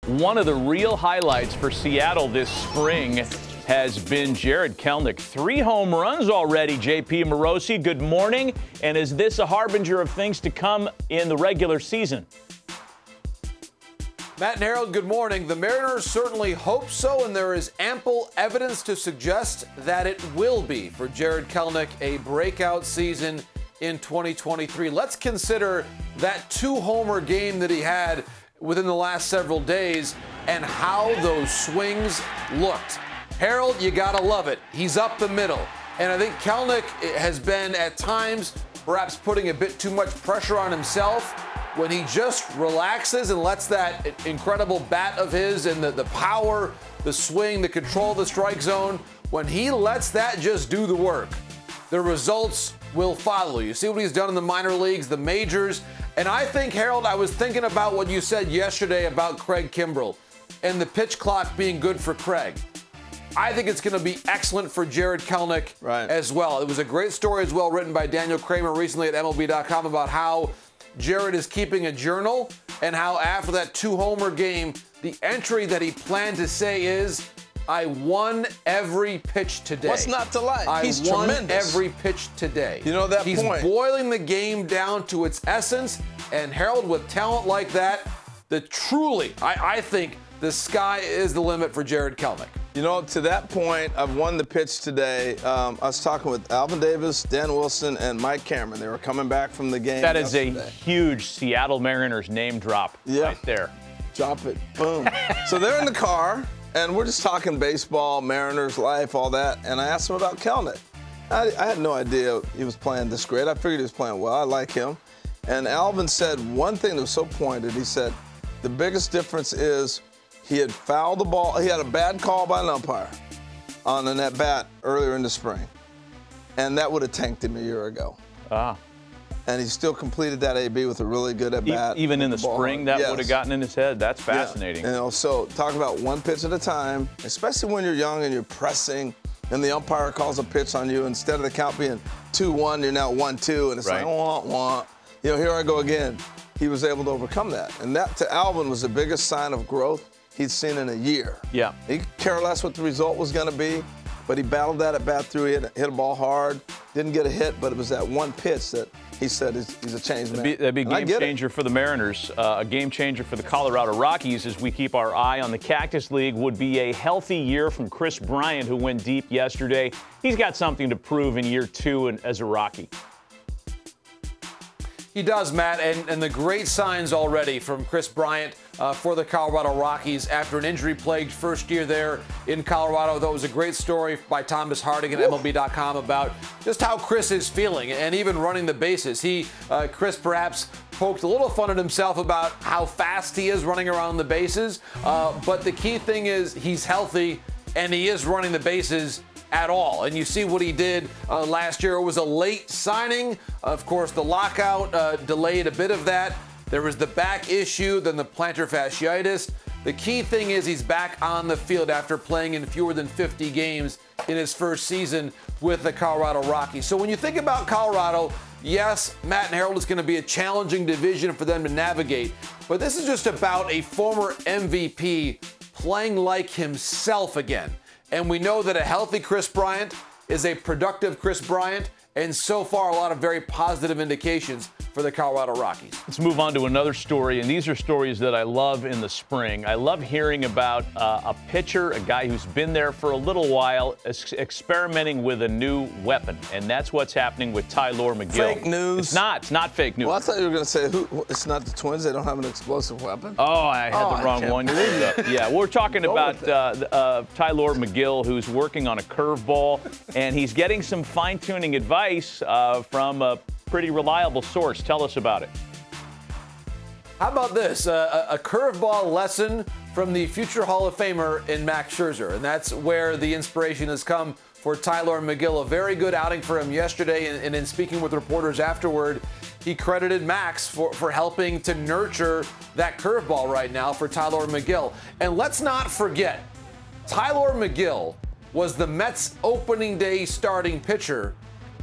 One of the real highlights for Seattle this spring has been Jarred Kelenic. 3 home runs already, JP Morosi. Good morning. And is this a harbinger of things to come in the regular season? Matt and Harold, good morning. The Mariners certainly hope so, and there is ample evidence to suggest that it will be for Jarred Kelenic a breakout season in 2023. Let's consider that 2-homer game that he had within the last several days and how those swings looked. Harold, you gotta love it. He's up the middle. And I think Kelenic has been at times perhaps putting a bit too much pressure on himself. When he just relaxes and lets that incredible bat of his and the power, the swing, the control of the strike zone, when he lets that just do the work, the results will follow. You see what he's done in the minor leagues, the majors. And I think, Harold, I was thinking about what you said yesterday about Craig Kimbrell and the pitch clock being good for Craig. I think it's going to be excellent for Jarred Kelenic as well. It was a great story as well written by Daniel Kramer recently at MLB.com about how Jarred is keeping a journal and how after that 2-homer game, the entry that he planned to say is, I won every pitch today. What's not to like? He's won tremendous. Every pitch today. You know that He's point. boiling the game down to its essence. And Harold, with talent like that, I think the sky is the limit for Jarred Kelenic. You know, to that point, I've won the pitch today. I was talking with Alvin Davis, Dan Wilson, and Mike Cameron. They were coming back from the game. That is a huge Seattle Mariners name drop right there. Drop it. Boom. So they're in the car, and we're just talking baseball, Mariners, life, all that. And I asked him about Kelenic. I had no idea he was playing this great. I figured he was playing well. I like him. And Alvin said one thing that was so pointed. He said, the biggest difference is he had fouled the ball. He had a bad call by an umpire on an at-bat earlier in the spring. And that would have tanked him a year ago. And he still completed that AB with a really good at-bat. Even in the spring, that would have gotten in his head. That's fascinating. Yeah. You know, so talk about one pitch at a time, especially when you're young and you're pressing, and the umpire calls a pitch on you. Instead of the count being 2-1, you're now 1-2, and it's like, wah. You know, here I go again. He was able to overcome that. And that, to Alvin, was the biggest sign of growth he'd seen in a year. Yeah. He could care less what the result was going to be, but he battled that at bat through. He hit a ball hard, didn't get a hit, but it was that one pitch that he said he's a changed man. That'd be a game changer for the Mariners, a game changer for the Colorado Rockies as we keep our eye on the Cactus League. Would be a healthy year from Kris Bryant, who went deep yesterday. He's got something to prove in year 2 as a Rocky. He does, Matt, and the great signs already from Kris Bryant for the Colorado Rockies after an injury-plagued first year there in Colorado. That was a great story by Thomas Harding at MLB.com about just how Kris is feeling and even running the bases. Kris perhaps poked a little fun at himself about how fast he is running around the bases, but the key thing is he's healthy and he is running the bases at all. And you see what he did last year. It was a late signing. Of course, the lockout delayed a bit of that. There was the back issue, then the plantar fasciitis. The key thing is he's back on the field after playing in fewer than 50 games in his first season with the Colorado Rockies. So when you think about Colorado, yes, Matt and Harold, is going to be a challenging division for them to navigate. But this is just about a former MVP playing like himself again. And we know that a healthy Kris Bryant is a productive Kris Bryant, and so far a lot of very positive indications for the Colorado Rockies. Let's move on to another story, and these are stories that I love in the spring. I love hearing about a pitcher, a guy who's been there for a little while, experimenting with a new weapon, and that's what's happening with Tylor Megill. Fake news. It's not fake news. Well, I thought you were going to say it's not the Twins. They don't have an explosive weapon. Oh, I had the wrong one. Yeah, we're talking about Tylor Megill, who's working on a curveball, and he's getting some fine-tuning advice from a pretty reliable source. Tell us about it. How about this? A curveball lesson from the future Hall of Famer in Max Scherzer. And that's where the inspiration has come for Tylor Megill. A very good outing for him yesterday. And in speaking with reporters afterward, he credited Max for helping to nurture that curveball right now for Tylor Megill. And let's not forget, Tylor Megill was the Mets opening day starting pitcher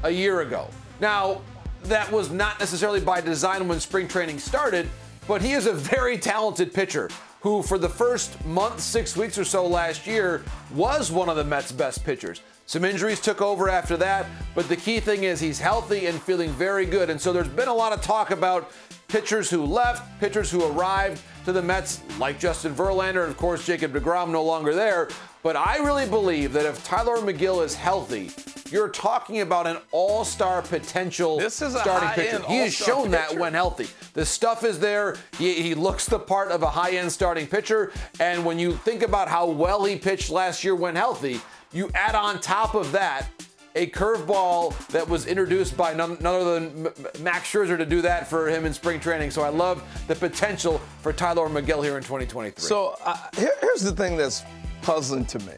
a year ago. Now, that was not necessarily by design when spring training started, but he is a very talented pitcher who for the first month, 6 weeks or so last year was one of the Mets' best pitchers. Some injuries took over after that, but the key thing is he's healthy and feeling very good. And so there's been a lot of talk about pitchers who left, pitchers who arrived to the Mets, like Justin Verlander, and of course Jacob deGrom no longer there. But I really believe that if Tylor Megill is healthy, you're talking about an all-star potential starting pitcher. He has shown that when healthy. The stuff is there. He looks the part of a high-end starting pitcher. And when you think about how well he pitched last year when healthy, you add on top of that a curveball that was introduced by none other than Max Scherzer to do that for him in spring training. So I love the potential for Tylor Megill here in 2023. So here's the thing that's puzzling to me.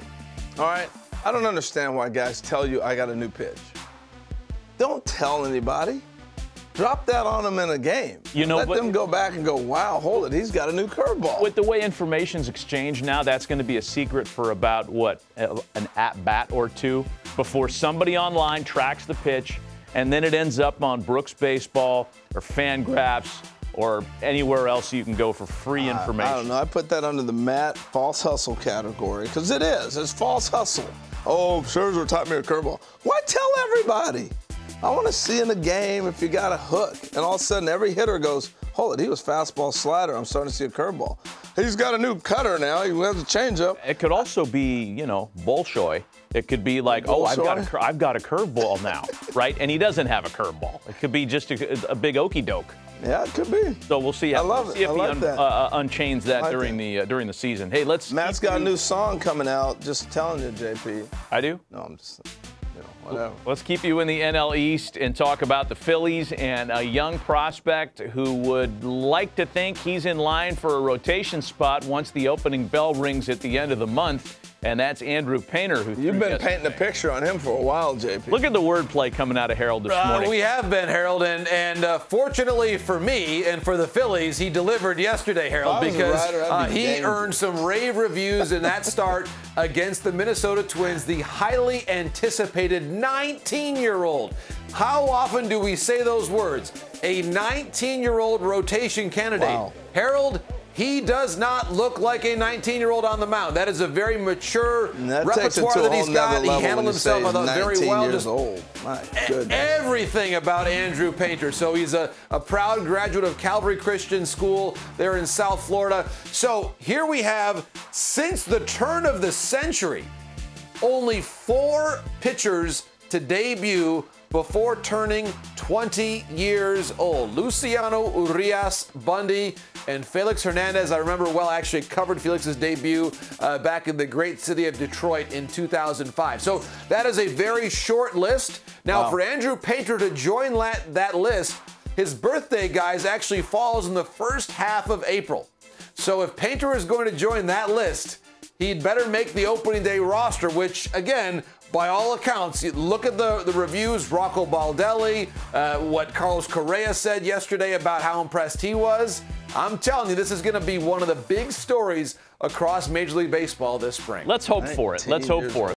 All right? I don't understand why guys tell you I got a new pitch. Don't tell anybody. Drop that on them in a game. Let them go back and go, wow, hold it, he's got a new curveball. With the way information's exchanged now, that's going to be a secret for about, an at-bat or two before somebody online tracks the pitch, and then it ends up on Brooks Baseball or Fangraphs or anywhere else you can go for free information. I don't know. I put that under the Matt false hustle category because it is. It's false hustle. Oh, Scherzer taught me a curveball. Why tell everybody? I want to see in the game if you got a hook. And all of a sudden, every hitter goes, hold it, he was fastball slider. I'm starting to see a curveball. He's got a new cutter now. He has a changeup. It could also be, Bolshoi. It could be like, I've got a curveball now, right? And he doesn't have a curveball. It could be just a big okey doke. Yeah, it could be. So we'll see. I love it. See if I like he that. unchains that like during the season. Hey, Matt's got a new song coming out. Just telling you, JP. I do? No, I'm just, whatever. Let's keep you in the NL East and talk about the Phillies and a young prospect who would like to think he's in line for a rotation spot once the opening bell rings at the end of the month. And that's Andrew Painter. You've been painting a picture on him for a while, JP. Look at the wordplay coming out of Harold this morning. We have been, Harold, and fortunately for me and for the Phillies, he delivered yesterday, Harold, because he earned some rave reviews in that start against the Minnesota Twins, the highly anticipated 19-year-old. How often do we say those words? A 19-year-old rotation candidate. Wow. Harold, he does not look like a 19-year-old on the mound. That is a very mature repertoire that he's got. He handled himself very well. Just old. My goodness. Everything about Andrew Painter. So he's a proud graduate of Calvary Christian School there in South Florida. So here we have, since the turn of the century, only 4 pitchers to debut before turning 20 years old. Luciano Urias Bundy and Felix Hernandez. I remember well, I actually covered Felix's debut back in the great city of Detroit in 2005. So that is a very short list. Now, for Andrew Painter to join that list, his birthday, guys, actually falls in the first half of April. So if Painter is going to join that list, he'd better make the opening day roster, which, again, by all accounts, you look at the reviews, Rocco Baldelli, what Carlos Correa said yesterday about how impressed he was. I'm telling you, this is going to be one of the big stories across Major League Baseball this spring. Let's hope for it. Let's hope for it.